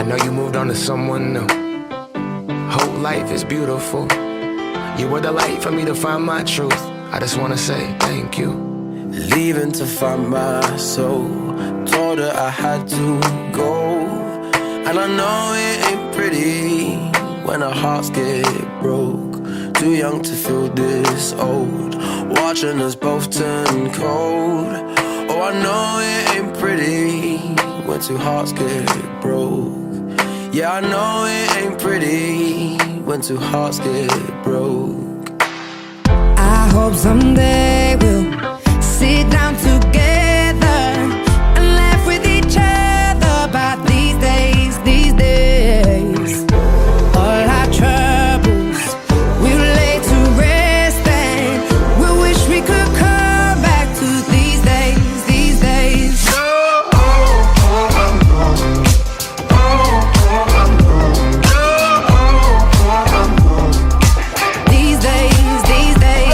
I know you moved on to someone new. Whole life is beautiful. You were the light for me to find my truth. I just wanna say thank you. Leaving to find my soul. Told her I had to go. And I know it ain't pretty when our hearts get broke. Too young to feel this old, watching us both turn cold. Oh, I know it ain't pretty when two hearts get broke. Yeah, I know it ain't pretty when two hearts get broke. I hope someday we'll sit down together and laugh with each other about these days, these days. All our troubles we'll lay to rest, and we wish we could come back to these days, these days. These days, these days.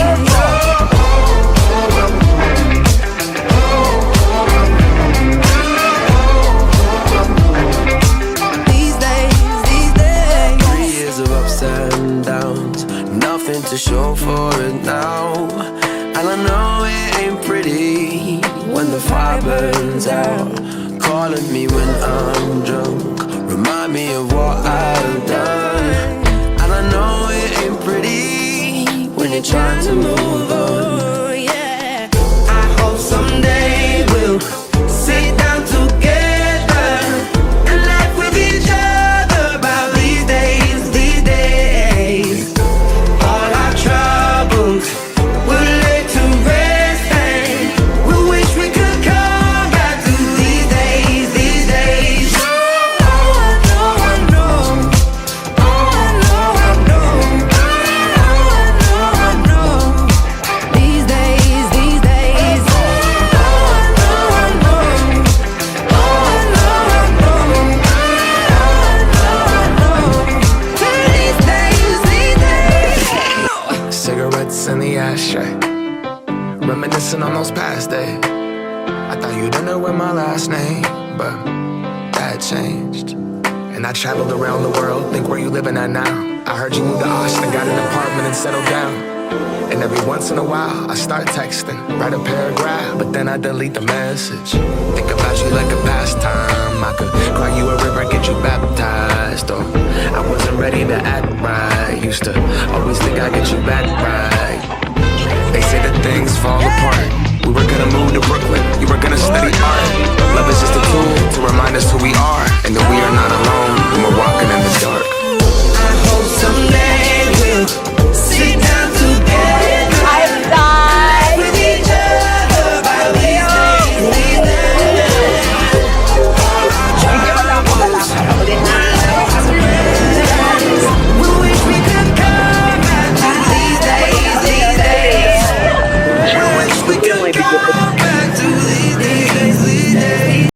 These days, these days. 3 years of ups and downs, nothing to show for it now. And I know it ain't pretty when the fire burns out. Calling me when I'm drunk, remind me of what I've done. And I know it ain't pretty when you're trying to move on. Oh, yeah. I hope someday we'll sit down together and laugh with each other about these days, these days. All our troubles we'll lay to rest, and we wish we could come back to these days, these days. Oh, I know, I know. Oh, I know, I know. Oh, I know, I know. These days, these days. Oh, I know, I know. Oh, I know, I know. Oh, I know, I know. These days, these days. Cigarettes in the ashtray, reminiscing on those past days. I thought you'd know with my last name, but that changed. And I traveled around the world, think where you living at now. I heard you moved to Austin, got an apartment and settled down. And every once in a while, I start texting, write a paragraph, but then I delete the message. Think about you like a pastime. I could cry you a river, get you baptized. Or I wasn't ready to act right. Used to always think I'd get you back right. They say that things fall apart. We were gonna move to Brooklyn, you were gonna study art. Love is just a tool to remind us who we are, and that we are not